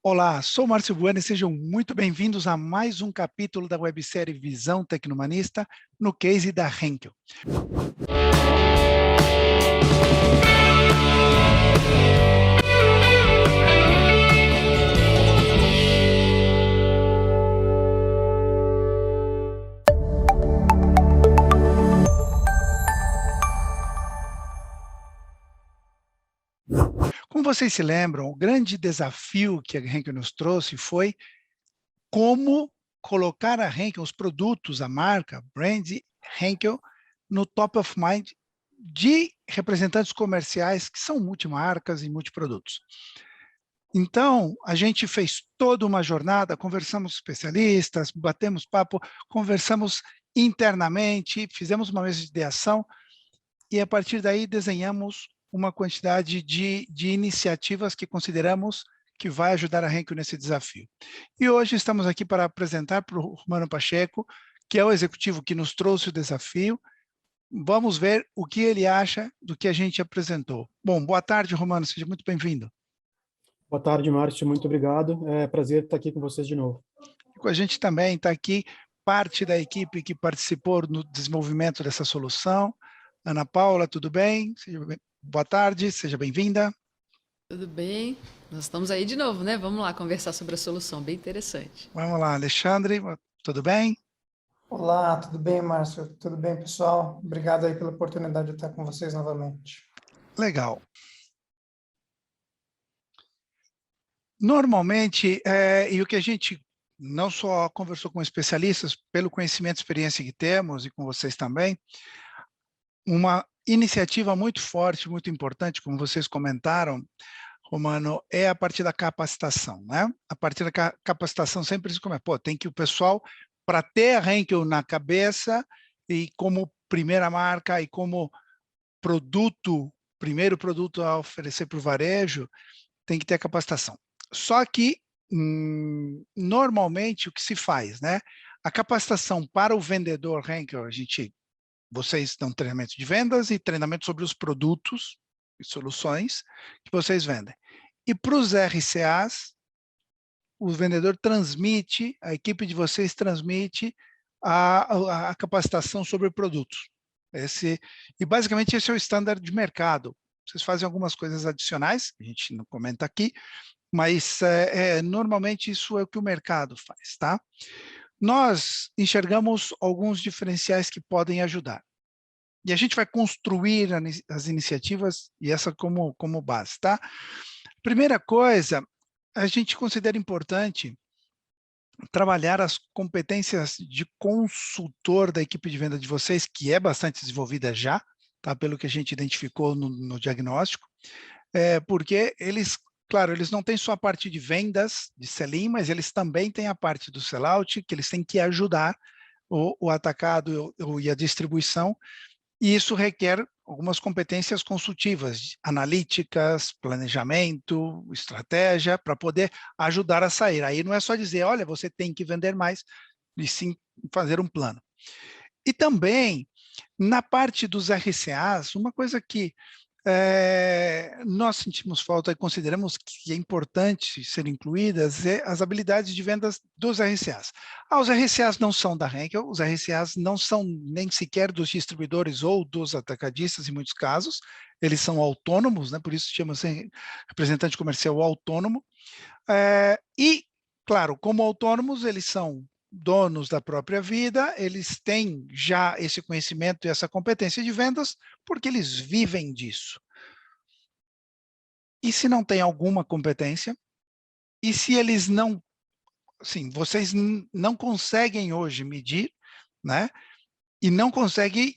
Olá, sou Márcio Bueno e sejam muito bem-vindos a mais um capítulo da websérie Visão Tecnohumanista no case da Henkel. Como vocês se lembram, o grande desafio que a Henkel nos trouxe foi como colocar a Henkel, os produtos, a marca, brand Henkel, no top of mind de representantes comerciais que são multimarcas e multiprodutos. Então, a gente fez toda uma jornada, conversamos com especialistas, batemos papo, conversamos internamente, fizemos uma mesa de ideação e, a partir daí, desenhamos uma quantidade de iniciativas que consideramos que vai ajudar a Henkel nesse desafio. E hoje estamos aqui para apresentar para o Romano Pacheco, que é o executivo que nos trouxe o desafio. Vamos ver o que ele acha do que a gente apresentou. Bom, boa tarde, Romano, seja muito bem-vindo. Boa tarde, Márcio, muito obrigado. É prazer estar aqui com vocês de novo. Com a gente também está aqui parte da equipe que participou no desenvolvimento dessa solução. Ana Paula, tudo bem? Boa tarde, seja bem-vinda. Tudo bem? Nós estamos aí de novo, né? Vamos lá conversar sobre a solução, bem interessante. Vamos lá, Alexandre, tudo bem? Olá, tudo bem, Márcio? Tudo bem, pessoal? Obrigado aí pela oportunidade de estar com vocês novamente. Legal. Normalmente, e o que a gente não só conversou com especialistas, pelo conhecimento e experiência que temos, e com vocês também, uma iniciativa muito forte, muito importante, como vocês comentaram, Romano, é a partir da capacitação, né? A partir da capacitação sempre se começa, tem que o pessoal, para ter a Henkel na cabeça, e como primeira marca, e como primeiro produto a oferecer para o varejo, tem que ter a capacitação. Só que, normalmente, o que se faz, né? A capacitação para o vendedor Henkel, vocês dão treinamento de vendas e treinamento sobre os produtos e soluções que vocês vendem. E para os RCAs, o vendedor transmite, a equipe de vocês transmite a capacitação sobre produtos. E basicamente esse é o estándar de mercado. Vocês fazem algumas coisas adicionais, a gente não comenta aqui, mas normalmente isso é o que o mercado faz, tá? Nós enxergamos alguns diferenciais que podem ajudar. E a gente vai construir as iniciativas, e essa como base, tá? Primeira coisa, a gente considera importante trabalhar as competências de consultor da equipe de venda de vocês, que é bastante desenvolvida já, tá? Pelo que a gente identificou no diagnóstico, porque claro, eles não têm só a parte de vendas, de sell-in, mas eles também têm a parte do sell-out, que eles têm que ajudar o atacado e a distribuição, e isso requer algumas competências consultivas, analíticas, planejamento, estratégia, para poder ajudar a sair. Aí não é só dizer, olha, você tem que vender mais, e sim fazer um plano. E também, na parte dos RCAs, uma coisa que nós sentimos falta e consideramos que é importante ser incluídas as habilidades de vendas dos RCAs. Os RCAs não são da Henkel, os RCAs não são nem sequer dos distribuidores ou dos atacadistas em muitos casos, eles são autônomos, né? Por isso chama-se representante comercial autônomo, e, claro, como autônomos, eles são donos da própria vida, eles têm já esse conhecimento e essa competência de vendas, porque eles vivem disso. E se não tem alguma competência? E se eles não, assim, vocês não conseguem hoje medir, né? E não conseguem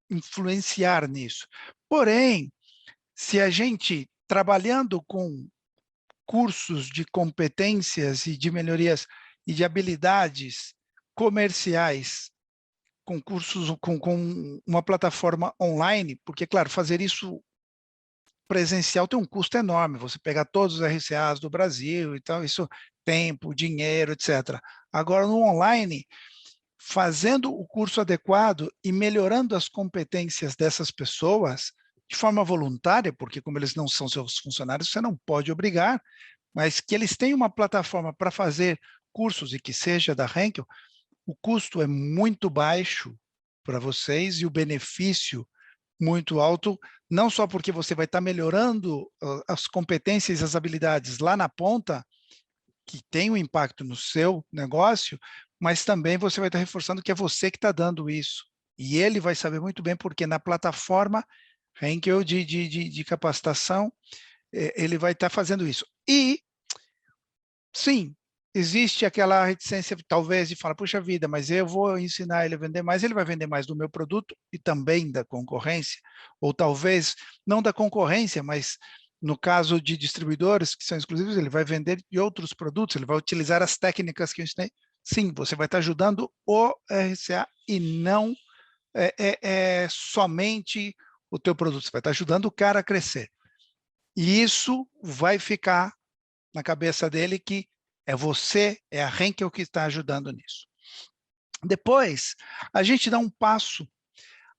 influenciar nisso. Porém, se a gente, trabalhando com cursos de competências e de melhorias e de habilidades comerciais, com cursos com uma plataforma online, porque, claro, fazer isso presencial tem um custo enorme, você pegar todos os RCAs do Brasil, então isso, tempo, dinheiro, etc. Agora, no online, fazendo o curso adequado e melhorando as competências dessas pessoas, de forma voluntária, porque como eles não são seus funcionários, você não pode obrigar, mas que eles têm uma plataforma para fazer cursos e que seja da Henkel, o custo é muito baixo para vocês e o benefício muito alto, não só porque você vai estar melhorando as competências e as habilidades lá na ponta, que tem um impacto no seu negócio, mas também você vai estar reforçando que é você que está dando isso. E ele vai saber muito bem, porque na plataforma Henkel de capacitação, ele vai estar fazendo isso. E, sim, existe aquela reticência, talvez, de falar, puxa vida, mas eu vou ensinar ele a vender mais, ele vai vender mais do meu produto e também da concorrência, ou talvez não da concorrência, mas no caso de distribuidores que são exclusivos, ele vai vender de outros produtos, ele vai utilizar as técnicas que eu ensinei. Sim, você vai estar ajudando o RCA e não somente o teu produto, você vai estar ajudando o cara a crescer. E isso vai ficar na cabeça dele que é você, é a Henkel que está ajudando nisso. Depois, a gente dá um passo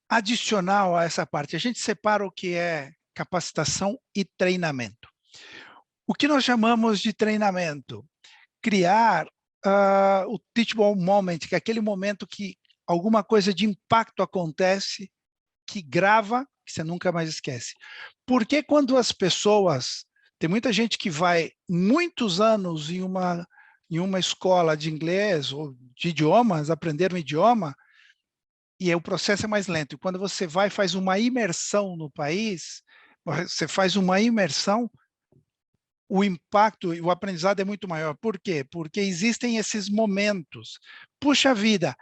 adicional a essa parte. A gente separa o que é capacitação e treinamento. O que nós chamamos de treinamento? Criar o teachable moment, que é aquele momento que alguma coisa de impacto acontece, que grava, que você nunca mais esquece. Porque quando as pessoas... Tem muita gente que vai muitos anos em uma escola de inglês ou de idiomas, aprender um idioma, e o processo é mais lento. E quando você vai e faz uma imersão no país, você faz uma imersão, o impacto e o aprendizado é muito maior. Por quê? Porque existem esses momentos. Puxa vida,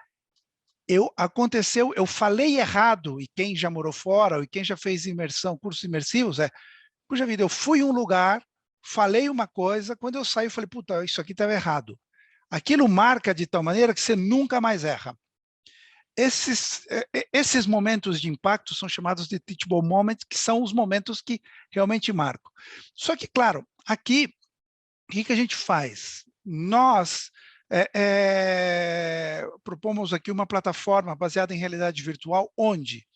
aconteceu, eu falei errado, e quem já morou fora, e quem já fez imersão, cursos imersivos, puxa vida, eu fui em um lugar, falei uma coisa, quando eu saí, eu falei, puta, isso aqui estava errado. Aquilo marca de tal maneira que você nunca mais erra. Esses momentos de impacto são chamados de teachable moments, que são os momentos que realmente marcam. Só que, claro, aqui, o que a gente faz? Nós propomos aqui uma plataforma baseada em realidade virtual, onde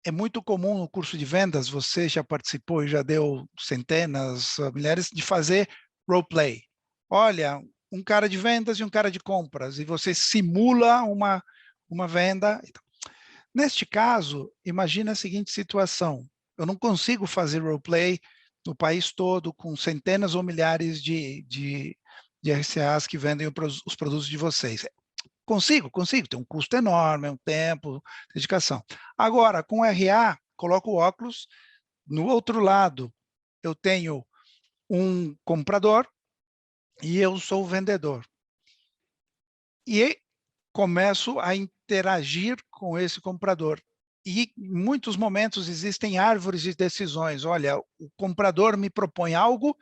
é muito comum no curso de vendas, você já participou e já deu centenas, milhares, de fazer roleplay. Olha, um cara de vendas e um cara de compras, e você simula uma venda. Neste caso, imagina a seguinte situação. Eu não consigo fazer roleplay no país todo com centenas ou milhares de RCAs que vendem os produtos de vocês. Consigo, tem um custo enorme, um tempo, dedicação. Agora, com RA, coloco o óculos, no outro lado eu tenho um comprador e eu sou o vendedor. E começo a interagir com esse comprador. E em muitos momentos existem árvores de decisões. Olha, o comprador me propõe algo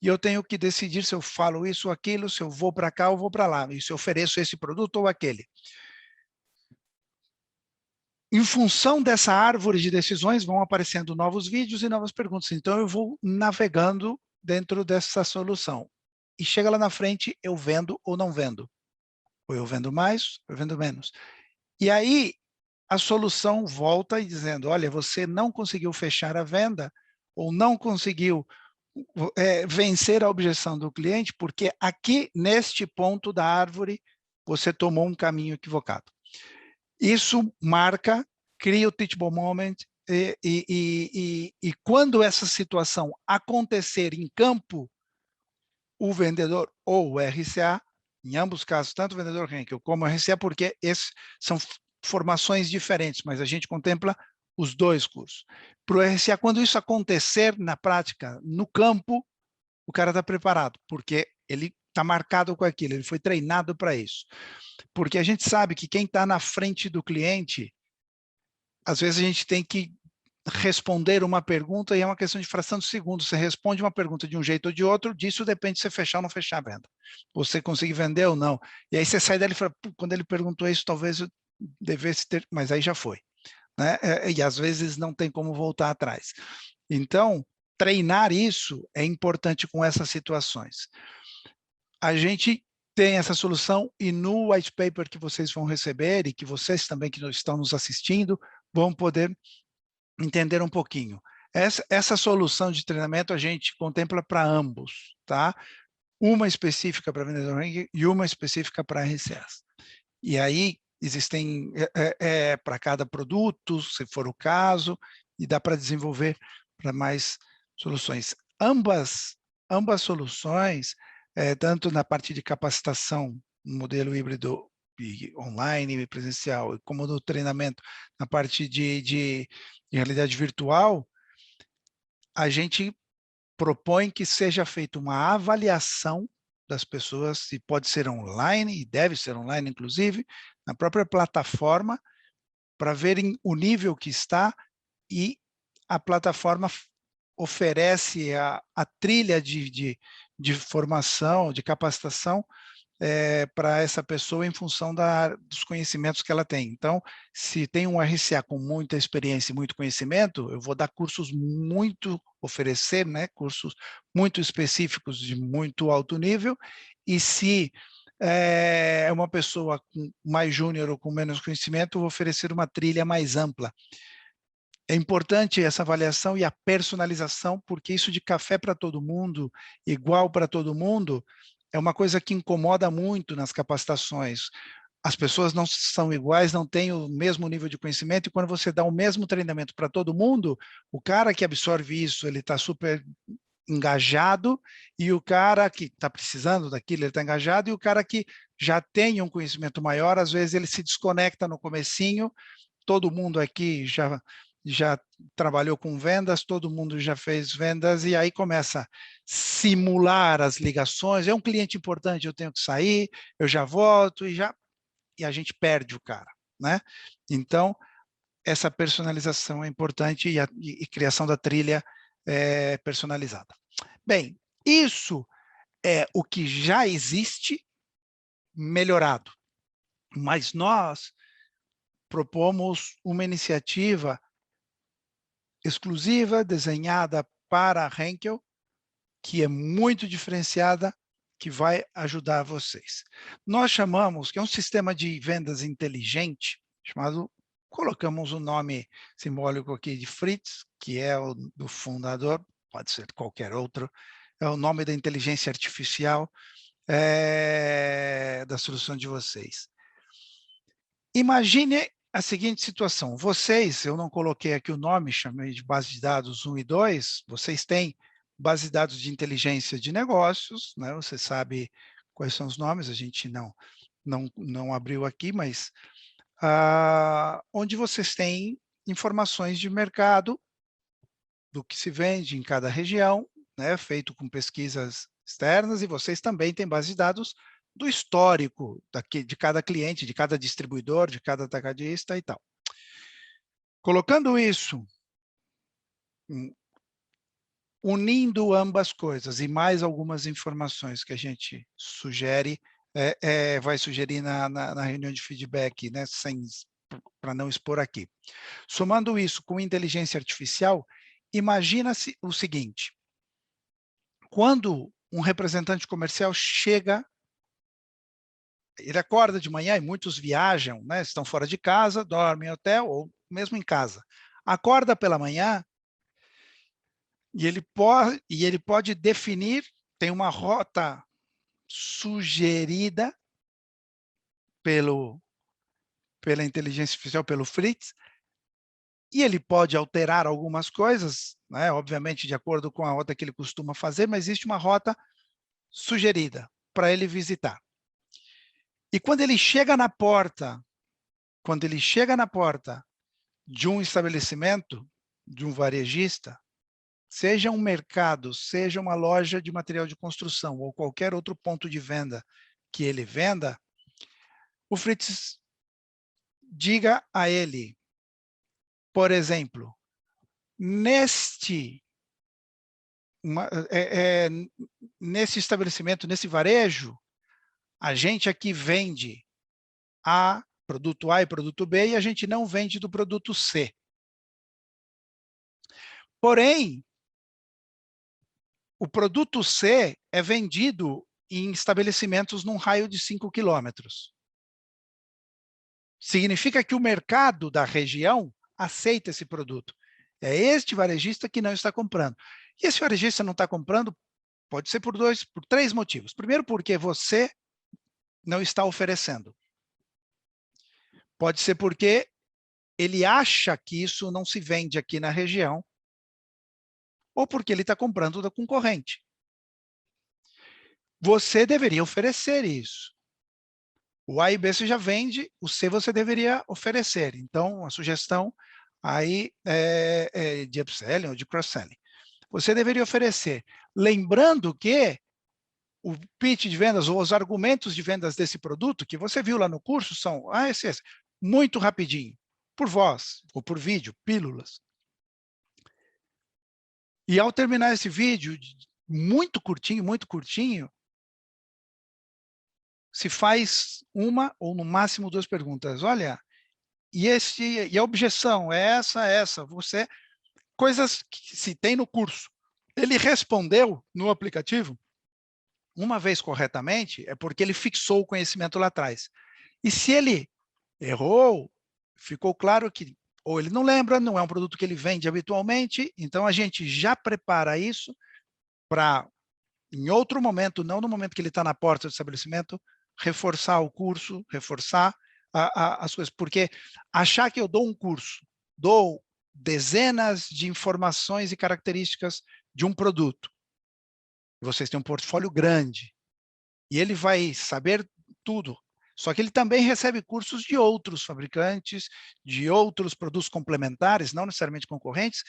e eu tenho que decidir se eu falo isso ou aquilo, se eu vou para cá ou vou para lá, e se eu ofereço esse produto ou aquele. Em função dessa árvore de decisões, vão aparecendo novos vídeos e novas perguntas. Então, eu vou navegando dentro dessa solução. E chega lá na frente, eu vendo ou não vendo. Ou eu vendo mais, ou eu vendo menos. E aí, a solução volta e dizendo, olha, você não conseguiu fechar a venda, ou não conseguiu vencer a objeção do cliente, porque aqui, neste ponto da árvore, você tomou um caminho equivocado. Isso marca, cria o teachable moment, e quando essa situação acontecer em campo, o vendedor ou o RCA, em ambos os casos, tanto o vendedor Henkel como o RCA, porque esses são formações diferentes, mas a gente contempla os dois cursos. Para o RCA, quando isso acontecer na prática, no campo, o cara está preparado, porque ele está marcado com aquilo, ele foi treinado para isso. Porque a gente sabe que quem está na frente do cliente, às vezes a gente tem que responder uma pergunta e é uma questão de fração de segundos. Você responde uma pergunta de um jeito ou de outro, disso depende de você fechar ou não fechar a venda. Você conseguir vender ou não. E aí você sai dali e fala, quando ele perguntou isso, talvez eu devesse ter, mas aí já foi. Né? E às vezes não tem como voltar atrás. Então, treinar isso é importante com essas situações. A gente tem essa solução e no white paper que vocês vão receber e que vocês também que estão nos assistindo vão poder entender um pouquinho. Essa solução de treinamento a gente contempla para ambos, tá? Uma específica para vendedor ranking e uma específica para RCS. E aí existem para cada produto, se for o caso, e dá para desenvolver para mais soluções. Ambas soluções, tanto na parte de capacitação, no modelo híbrido online e presencial, como no treinamento, na parte de realidade virtual, a gente propõe que seja feita uma avaliação das pessoas, e pode ser online, e deve ser online, inclusive, na própria plataforma, para verem o nível que está, e a plataforma oferece a trilha de formação, de capacitação, para essa pessoa em função dos conhecimentos que ela tem. Então, se tem um RCA com muita experiência e muito conhecimento, eu vou dar cursos oferecer, né, cursos muito específicos de muito alto nível, e se é uma pessoa com mais júnior ou com menos conhecimento, eu vou oferecer uma trilha mais ampla. É importante essa avaliação e a personalização, porque isso de café para todo mundo, igual para todo mundo, é uma coisa que incomoda muito nas capacitações. As pessoas não são iguais, não têm o mesmo nível de conhecimento, e quando você dá o mesmo treinamento para todo mundo, o cara que absorve isso, ele está super engajado, e o cara que está precisando daquilo, ele está engajado, e o cara que já tem um conhecimento maior, às vezes ele se desconecta no comecinho. Todo mundo aqui já trabalhou com vendas, todo mundo já fez vendas, e aí começa a simular as ligações. É um cliente importante, eu tenho que sair, eu já volto, e a gente perde o cara, né? Então, essa personalização é importante, e criação da trilha personalizada. Bem, isso é o que já existe melhorado, mas nós propomos uma iniciativa exclusiva, desenhada para a Henkel, que é muito diferenciada, que vai ajudar vocês. Nós chamamos, que é um sistema de vendas inteligente, chamado, colocamos o nome simbólico aqui de Fritz, que é o do fundador, pode ser qualquer outro, é o nome da inteligência artificial da solução de vocês. Imagine a seguinte situação: vocês, eu não coloquei aqui o nome, chamei de base de dados 1 e 2, vocês têm base de dados de inteligência de negócios, né? Você sabe quais são os nomes, a gente não abriu aqui, mas onde vocês têm informações de mercado, do que se vende em cada região, né? Feito com pesquisas externas, e vocês também têm base de dados do histórico de cada cliente, de cada distribuidor, de cada atacadista e tal. Colocando isso, unindo ambas coisas e mais algumas informações que a gente sugere, vai sugerir na reunião de feedback, né, para não expor aqui. Somando isso com inteligência artificial, imagina-se o seguinte: quando um representante comercial chega, ele acorda de manhã, e muitos viajam, né, estão fora de casa, dormem em hotel ou mesmo em casa. Acorda pela manhã e ele pode definir, tem uma rota sugerida pela inteligência artificial, pelo Fritz, e ele pode alterar algumas coisas, né, obviamente de acordo com a rota que ele costuma fazer, mas existe uma rota sugerida para ele visitar. E quando ele chega na porta de um estabelecimento, de um varejista, seja um mercado, seja uma loja de material de construção ou qualquer outro ponto de venda que ele venda, o Fritz diga a ele, por exemplo, nesse estabelecimento, nesse varejo, a gente aqui vende produto A e produto B, e a gente não vende do produto C. Porém, o produto C é vendido em estabelecimentos num raio de 5 quilômetros. Significa que o mercado da região aceita esse produto. É este varejista que não está comprando. E esse varejista não está comprando, pode ser por três motivos. Primeiro, porque você não está oferecendo. Pode ser porque ele acha que isso não se vende aqui na região, ou porque ele está comprando da concorrente. Você deveria oferecer isso. O A e B você já vende, o C você deveria oferecer. Então, a sugestão aí é de upselling ou de cross-selling. Você deveria oferecer. Lembrando que o pitch de vendas ou os argumentos de vendas desse produto que você viu lá no curso são esse, muito rapidinho, por voz ou por vídeo, pílulas. E ao terminar esse vídeo, muito curtinho, se faz uma ou no máximo duas perguntas. Olha, e a objeção é essa, você, coisas que se tem no curso. Ele respondeu no aplicativo, uma vez corretamente, é porque ele fixou o conhecimento lá atrás. E se ele errou, ficou claro que ou ele não lembra, não é um produto que ele vende habitualmente, então a gente já prepara isso para, em outro momento, não no momento que ele está na porta do estabelecimento, reforçar o curso, reforçar as coisas. Porque achar que eu dou um curso, dou dezenas de informações e características de um produto, vocês têm um portfólio grande, e ele vai saber tudo. Só que ele também recebe cursos de outros fabricantes, de outros produtos complementares, não necessariamente concorrentes,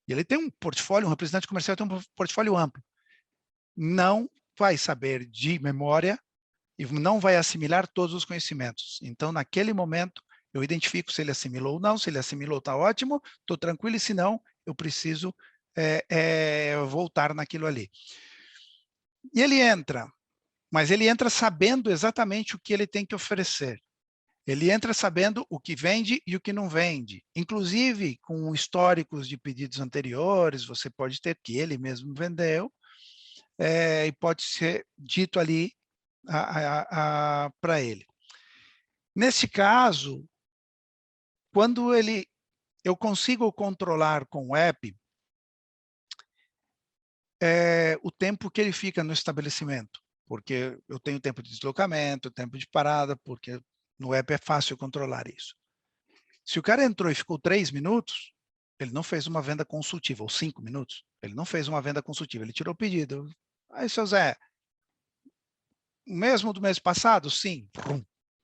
e ele tem um portfólio, um representante comercial tem um portfólio amplo. Não vai saber de memória e não vai assimilar todos os conhecimentos. Então, naquele momento, eu identifico se ele assimilou ou não. Se ele assimilou, está ótimo, estou tranquilo, e se não, eu preciso voltar naquilo ali. E ele entra, mas ele entra sabendo exatamente o que ele tem que oferecer. Ele entra sabendo o que vende e o que não vende. Inclusive, com históricos de pedidos anteriores, você pode ter que ele mesmo vendeu, e pode ser dito ali para ele. Nesse caso, quando eu consigo controlar com o app o tempo que ele fica no estabelecimento, porque eu tenho tempo de deslocamento, tempo de parada, porque no app é fácil controlar isso. Se o cara entrou e ficou 3 minutos, ele não fez uma venda consultiva, ou 5 minutos, ele não fez uma venda consultiva, ele tirou o pedido. Aí, seu Zé, mesmo do mês passado? Sim.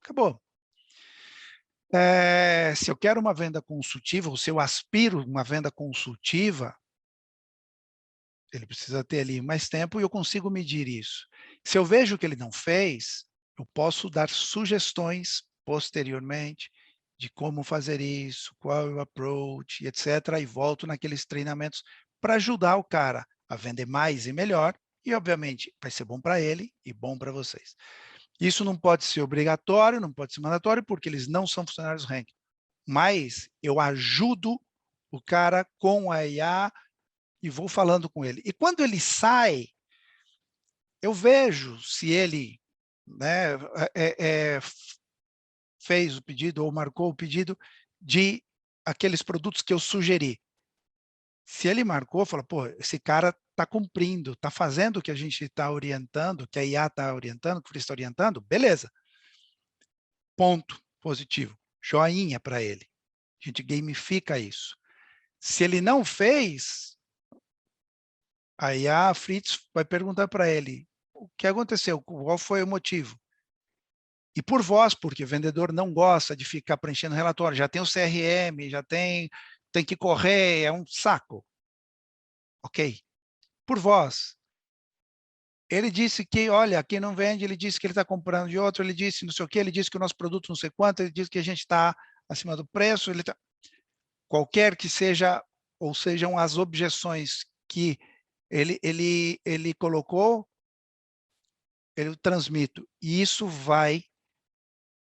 Acabou. Se eu quero uma venda consultiva, ou se eu aspiro uma venda consultiva, ele precisa ter ali mais tempo e eu consigo medir isso. Se eu vejo que ele não fez, eu posso dar sugestões posteriormente de como fazer isso, qual é o approach, etc. E volto naqueles treinamentos para ajudar o cara a vender mais e melhor. E, obviamente, vai ser bom para ele e bom para vocês. Isso não pode ser obrigatório, não pode ser mandatório, porque eles não são funcionários ranking. Mas eu ajudo o cara com a IA e vou falando com ele. E quando ele sai, eu vejo se ele, né, fez o pedido ou marcou o pedido de aqueles produtos que eu sugeri. Se ele marcou, fala, pô, esse cara está cumprindo, está fazendo o que a gente está orientando, que a IA está orientando, que o Fritz está orientando, beleza. Ponto positivo. Joinha para ele. A gente gamifica isso. Se ele não fez, aí a Fritz vai perguntar para ele, o que aconteceu? Qual foi o motivo? E por voz, porque o vendedor não gosta de ficar preenchendo relatório, já tem o CRM, já tem que correr, é um saco. Ok. Por voz. Ele disse que, olha, quem não vende, ele disse que ele está comprando de outro, ele disse não sei o quê, ele disse que o nosso produto não sei quanto, ele disse que a gente está acima do preço, qualquer que seja, ou sejam as objeções que ele colocou, eu transmito. E isso vai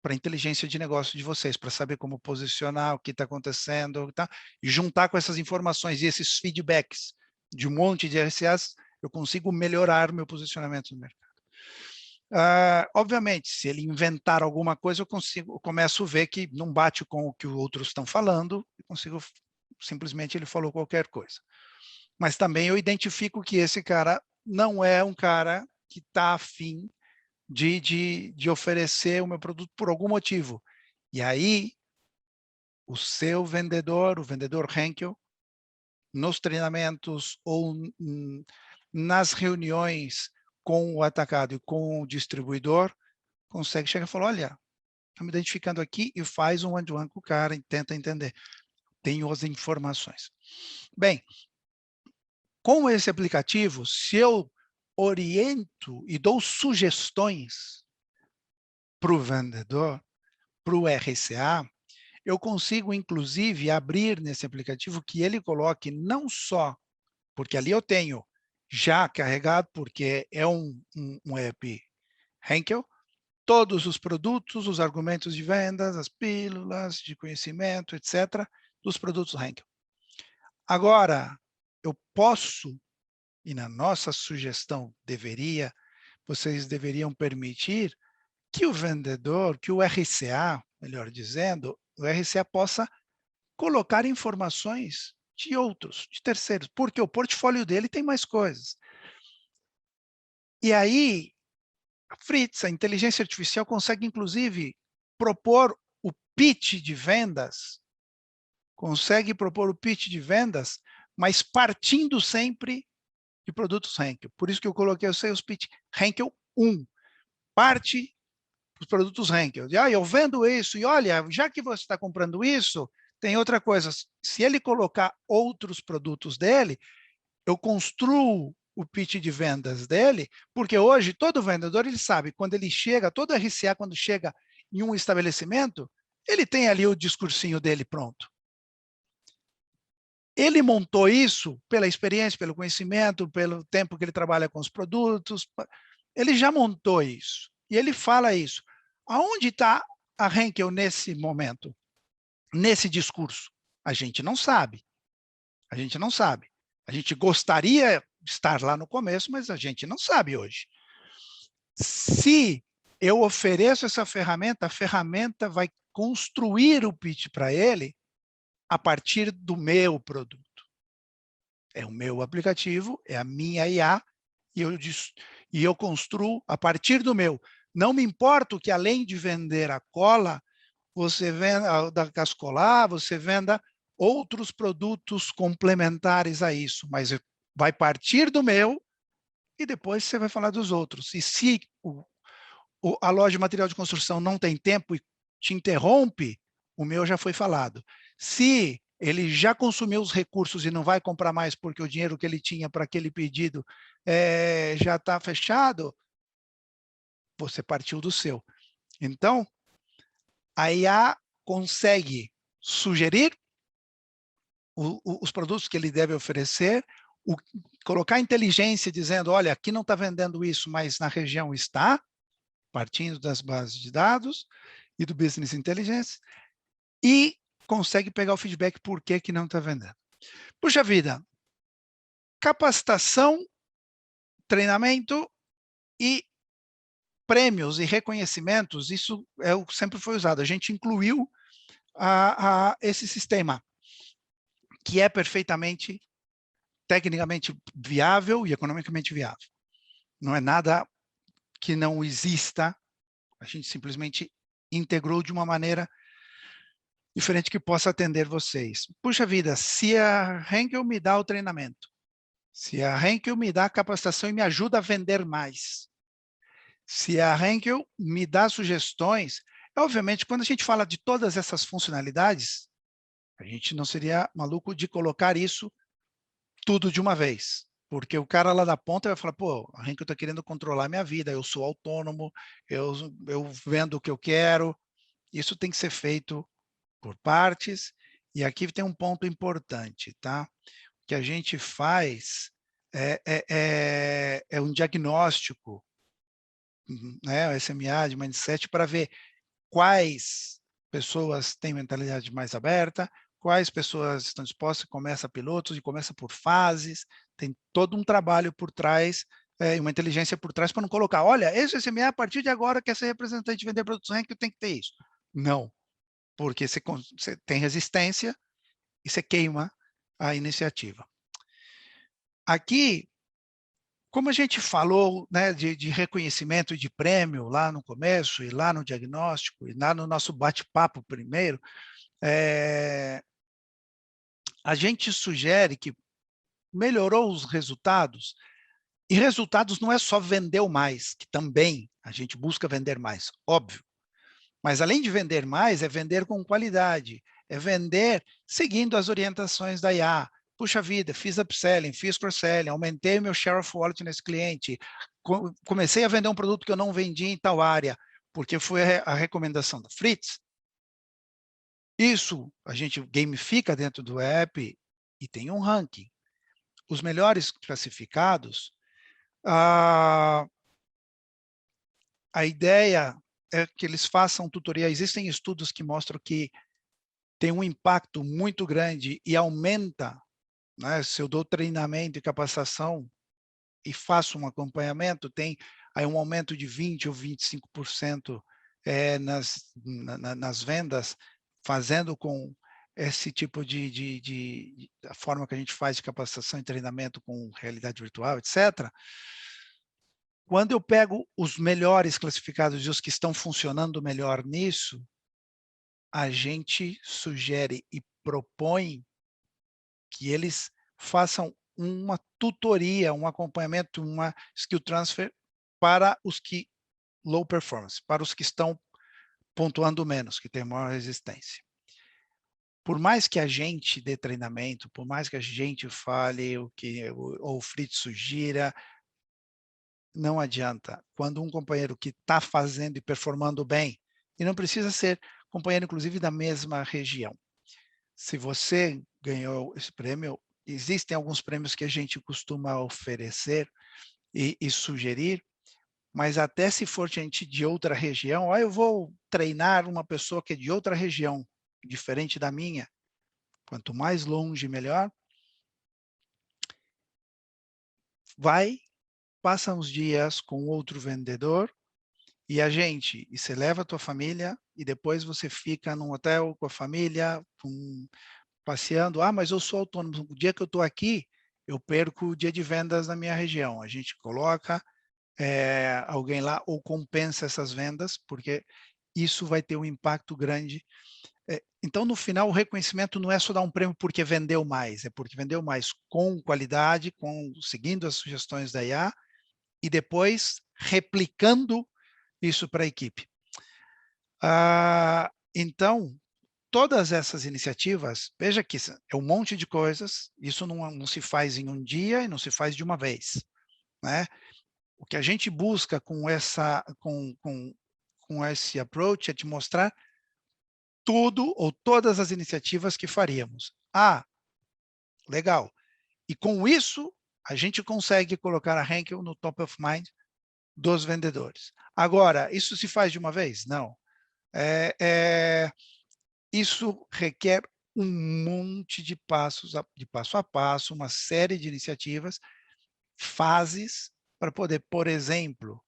para a inteligência de negócio de vocês, para saber como posicionar, o que está acontecendo, tá? E juntar com essas informações e esses feedbacks de um monte de RCAs, eu consigo melhorar o meu posicionamento no mercado. Obviamente, se ele inventar alguma coisa, eu começo a ver que não bate com o que os outros estão falando, eu consigo simplesmente ele falou qualquer coisa. Mas também eu identifico que esse cara não é um cara que está afim de oferecer o meu produto por algum motivo. E aí, o seu vendedor, o vendedor Henkel, nos treinamentos ou nas reuniões com o atacado e com o distribuidor, consegue chegar e falar, olha, estou me identificando aqui, e faz um one-to-one com o cara e tenta entender. Tenho as informações. Bem, com esse aplicativo, se eu oriento e dou sugestões para o vendedor, para o RCA, eu consigo, inclusive, abrir nesse aplicativo que ele coloque não só, porque ali eu tenho já carregado, porque é um app Henkel, todos os produtos, os argumentos de vendas, as pílulas de conhecimento, etc., dos produtos Henkel. Agora, eu posso, e na nossa sugestão vocês deveriam permitir que o vendedor, que o RCA, melhor dizendo, o RCA possa colocar informações de outros, de terceiros, porque o portfólio dele tem mais coisas. E aí, a Fritz, a inteligência artificial, consegue, inclusive, propor o pitch de vendas, mas partindo sempre de produtos Henkel. Por isso que eu coloquei o Sales Pitch Henkel 1. Parte dos produtos Henkel. Eu vendo isso, e olha, já que você está comprando isso, tem outra coisa. Se ele colocar outros produtos dele, eu construo o pitch de vendas dele, porque hoje todo vendedor, ele sabe, quando ele chega, todo RCA, quando chega em um estabelecimento, ele tem ali o discursinho dele pronto. Ele montou isso pela experiência, pelo conhecimento, pelo tempo que ele trabalha com os produtos, ele já montou isso, e ele fala isso. Aonde está a Henkel nesse momento? Nesse discurso? A gente não sabe. A gente não sabe. A gente gostaria de estar lá no começo, mas a gente não sabe hoje. Se eu ofereço essa ferramenta, a ferramenta vai construir o pitch para ele a partir do meu produto. É o meu aplicativo, é a minha IA, e eu construo a partir do meu. Não me importo que, além de vender a cola, você venda da Cascolar, você venda outros produtos complementares a isso, mas vai partir do meu e depois você vai falar dos outros. E se a loja de material de construção não tem tempo e te interrompe, o meu já foi falado. Se ele já consumiu os recursos e não vai comprar mais porque o dinheiro que ele tinha para aquele pedido já está fechado, você partiu do seu. Então, a IA consegue sugerir os produtos que ele deve oferecer, colocar inteligência dizendo, olha, aqui não está vendendo isso, mas na região está, partindo das bases de dados e do Business Intelligence, e consegue pegar o feedback por que não está vendendo. Puxa vida, capacitação, treinamento e prêmios e reconhecimentos, isso sempre foi usado. A gente incluiu esse sistema, que é perfeitamente, tecnicamente viável e economicamente viável. Não é nada que não exista, a gente simplesmente integrou de uma maneira diferente que possa atender vocês. Puxa vida, se a Henkel me dá o treinamento, se a Henkel me dá a capacitação e me ajuda a vender mais, se a Henkel me dá sugestões, obviamente, quando a gente fala de todas essas funcionalidades, a gente não seria maluco de colocar isso tudo de uma vez, porque o cara lá da ponta vai falar, pô, a Henkel está querendo controlar a minha vida, eu sou autônomo, eu vendo o que eu quero. Isso tem que ser feito por partes, e aqui tem um ponto importante, tá? O que a gente faz é um diagnóstico, né, o SMA de mindset, para ver quais pessoas têm mentalidade mais aberta, quais pessoas estão dispostas, começa pilotos e começa por fases, tem todo um trabalho por trás, uma inteligência por trás, para não colocar, olha, esse SMA, a partir de agora, quer ser representante de vender produtos Henkel, tem que ter isso. Não, porque você tem resistência, e você queima a iniciativa. Aqui, como a gente falou, né, de reconhecimento e de prêmio lá no começo, e lá no diagnóstico, e lá no nosso bate-papo primeiro, a gente sugere que melhorou os resultados, e resultados não é só vender mais, que também a gente busca vender mais, óbvio. Mas além de vender mais, é vender com qualidade, é vender seguindo as orientações da IA. Puxa vida, fiz upselling, fiz cross-selling, aumentei meu share of wallet nesse cliente, comecei a vender um produto que eu não vendia em tal área, porque foi a recomendação da Fritz. Isso a gente gamifica dentro do app e tem um ranking. Os melhores classificados, a ideia é que eles façam tutoriais. Existem estudos que mostram que tem um impacto muito grande e aumenta, né, se eu dou treinamento e capacitação e faço um acompanhamento, tem aí um aumento de 20% ou 25% nas vendas, fazendo com esse tipo a forma que a gente faz de capacitação e treinamento com realidade virtual, etc. Quando eu pego os melhores classificados e os que estão funcionando melhor nisso, a gente sugere e propõe que eles façam uma tutoria, um acompanhamento, uma skill transfer para os que low performance, para os que estão pontuando menos, que têm maior resistência. Por mais que a gente dê treinamento, por mais que a gente fale o que o Fritz sugira, não adianta. Quando um companheiro que está fazendo e performando bem, e não precisa ser companheiro, inclusive, da mesma região. Se você ganhou esse prêmio, existem alguns prêmios que a gente costuma oferecer e sugerir, mas até se for gente de outra região, eu vou treinar uma pessoa que é de outra região, diferente da minha, quanto mais longe, melhor. Passa uns dias com outro vendedor, e você leva a tua família, e depois você fica num hotel com a família, passeando. Mas eu sou autônomo, o dia que eu estou aqui, eu perco o dia de vendas na minha região. A gente coloca alguém lá ou compensa essas vendas, porque isso vai ter um impacto grande. Então, no final, o reconhecimento não é só dar um prêmio porque vendeu mais, é porque vendeu mais com qualidade, seguindo as sugestões da IA, e depois replicando isso para a equipe. Então, todas essas iniciativas, veja que é um monte de coisas, isso não se faz em um dia e não se faz de uma vez, né? O que a gente busca com esse approach é te mostrar tudo ou todas as iniciativas que faríamos. Legal. E com isso, a gente consegue colocar a Henkel no top of mind dos vendedores. Agora, isso se faz de uma vez? Não. Isso requer um monte de passos, de passo a passo, uma série de iniciativas, fases, para poder, por exemplo,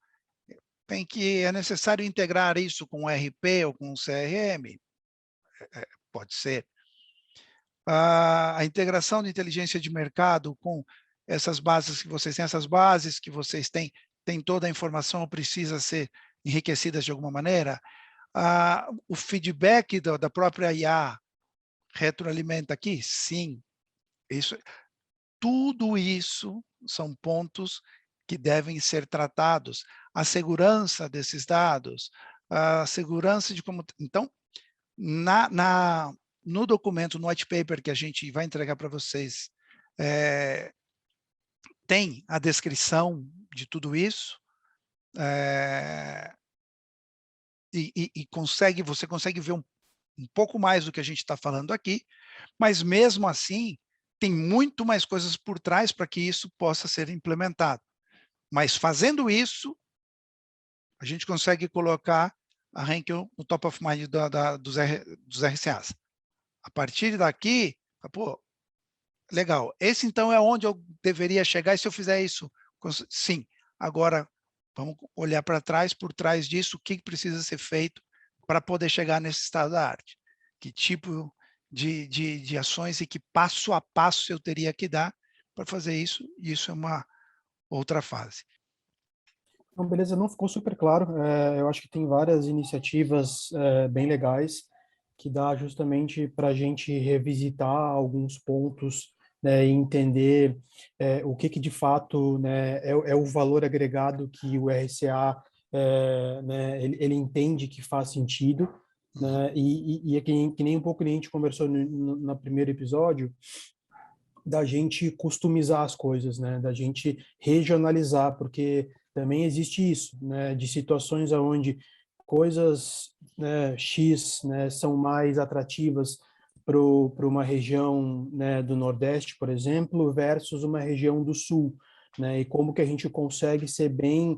é necessário integrar isso com o RP ou com o CRM? Pode ser. A integração de inteligência de mercado com essas bases que vocês têm, tem toda a informação, precisa ser enriquecida de alguma maneira. O feedback da própria IA retroalimenta aqui? Sim. Tudo isso são pontos que devem ser tratados. A segurança desses dados, a segurança de como... Então, no documento, no white paper que a gente vai entregar para vocês, tem a descrição de tudo isso, você consegue ver um pouco mais do que a gente está falando aqui, mas mesmo assim, tem muito mais coisas por trás para que isso possa ser implementado. Mas fazendo isso, a gente consegue colocar a Henkel no top of mind dos RCAs. A partir daqui, legal, esse então é onde eu deveria chegar, e se eu fizer isso, sim. Agora, vamos olhar para trás, por trás disso, o que precisa ser feito para poder chegar nesse estado da arte. Que tipo de ações e que passo a passo eu teria que dar para fazer isso, e isso é uma outra fase. Então, beleza, não ficou super claro. Eu acho que tem várias iniciativas bem legais que dá justamente para a gente revisitar alguns pontos, né, e entender o que de fato, né, é o valor agregado que o RCA né, ele entende que faz sentido, né, e é que nem um pouco que a gente conversou no primeiro episódio, da gente customizar as coisas, né, da gente regionalizar, porque também existe isso, né, de situações onde coisas, né, X, né, são mais atrativas para uma região, né, do Nordeste, por exemplo, versus uma região do Sul, né, e como que a gente consegue ser bem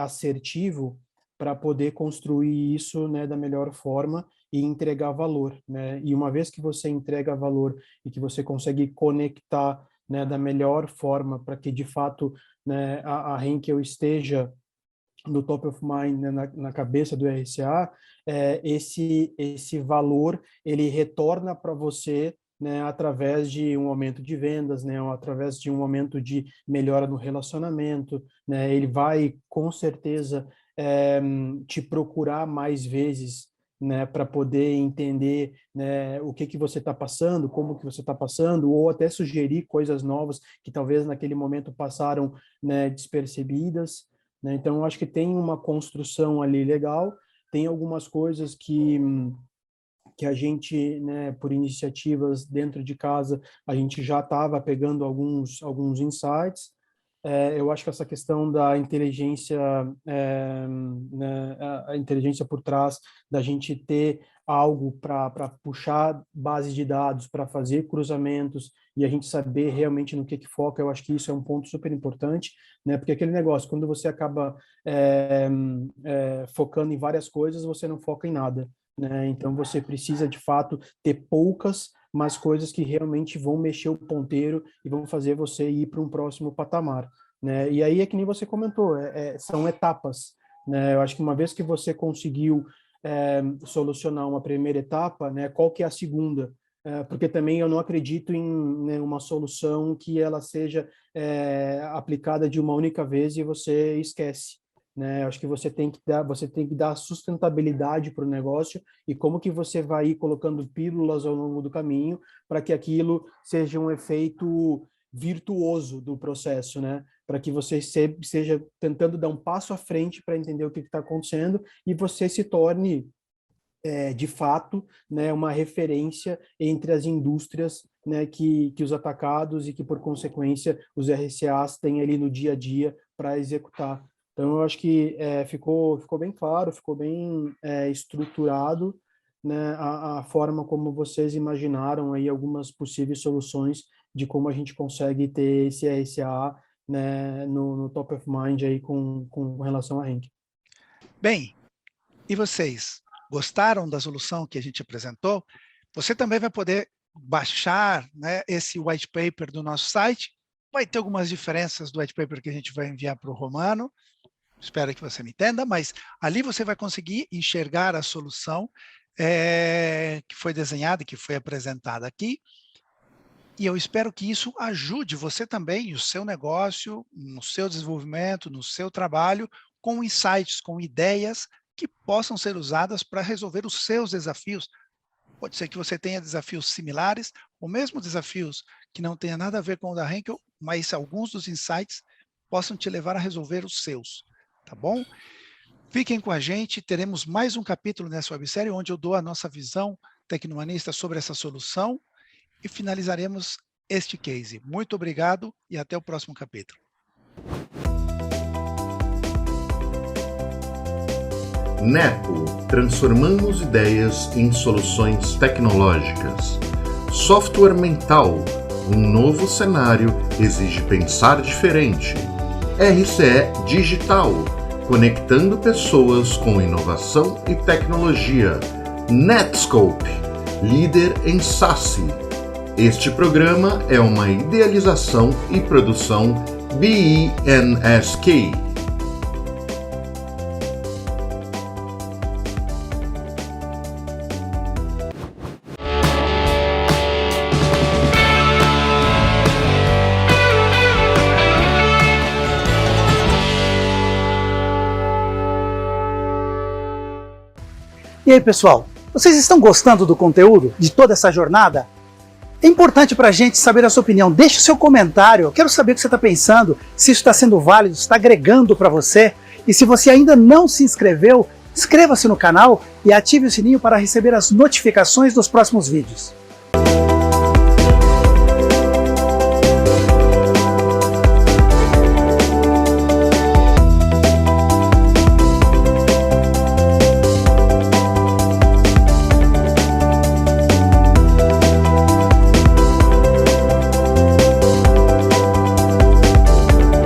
assertivo para poder construir isso, né, da melhor forma e entregar valor, né, e uma vez que você entrega valor e que você consegue conectar, né, da melhor forma para que de fato, né, a Henkel esteja no top of mind, né, na cabeça do RCA, esse valor ele retorna para você, né, através de um aumento de vendas, né, ou através de um aumento de melhora no relacionamento, né, ele vai com certeza te procurar mais vezes, né, para poder entender, né, o que você está passando, como que você está passando, ou até sugerir coisas novas que talvez naquele momento passaram, né, despercebidas, né? Então, eu acho que tem uma construção ali legal, tem algumas coisas que a gente, né, por iniciativas dentro de casa, a gente já estava pegando alguns insights. Eu acho que essa questão da inteligência, né, a inteligência por trás da gente ter algo para puxar bases de dados, para fazer cruzamentos e a gente saber realmente no que foca, eu acho que isso é um ponto super importante, né? Porque aquele negócio, quando você acaba focando em várias coisas, você não foca em nada, né? Então você precisa de fato ter poucas, mas coisas que realmente vão mexer o ponteiro e vão fazer você ir para um próximo patamar, né? E aí é que nem você comentou, são etapas, né? Eu acho que uma vez que você conseguiu solucionar uma primeira etapa, né? Qual que é a segunda? Porque também eu não acredito em, né, uma solução que ela seja aplicada de uma única vez e você esquece, né? Eu acho que você tem que dar sustentabilidade para o negócio e como que você vai ir colocando pílulas ao longo do caminho para que aquilo seja um efeito virtuoso do processo, né? Para que você seja tentando dar um passo à frente para entender o que está acontecendo e você se torne de fato, né, uma referência entre as indústrias, né, que os atacados e que, por consequência, os RCAs têm ali no dia a dia para executar. Então, eu acho que ficou bem claro, ficou bem estruturado, né, a forma como vocês imaginaram aí algumas possíveis soluções de como a gente consegue ter esse RCA, né, no top of mind aí com relação a Henkel. Bem, e vocês? Gostaram da solução que a gente apresentou? Você também vai poder baixar, né, esse white paper do nosso site. Vai ter algumas diferenças do white paper que a gente vai enviar para o Romano. Espero que você me entenda, mas ali você vai conseguir enxergar a solução que foi desenhada, que foi apresentada aqui. E eu espero que isso ajude você também, o seu negócio, no seu desenvolvimento, no seu trabalho, com insights, com ideias que possam ser usadas para resolver os seus desafios. Pode ser que você tenha desafios similares, ou mesmo desafios que não tenham nada a ver com o da Henkel, mas alguns dos insights possam te levar a resolver os seus, tá bom? Fiquem com a gente, teremos mais um capítulo nessa websérie, onde eu dou a nossa visão tecnohumanista sobre essa solução e finalizaremos este case. Muito obrigado e até o próximo capítulo. Nepo, transformamos ideias em soluções tecnológicas. Software mental, um novo cenário exige pensar diferente. RCE Digital, conectando pessoas com inovação e tecnologia. Netscope, líder em SaaS. Este programa é uma idealização e produção BNSK. E aí, pessoal, vocês estão gostando do conteúdo, de toda essa jornada? É importante para a gente saber a sua opinião. Deixe o seu comentário, eu quero saber o que você está pensando, se isso está sendo válido, se está agregando para você. E se você ainda não se inscreveu, inscreva-se no canal e ative o sininho para receber as notificações dos próximos vídeos.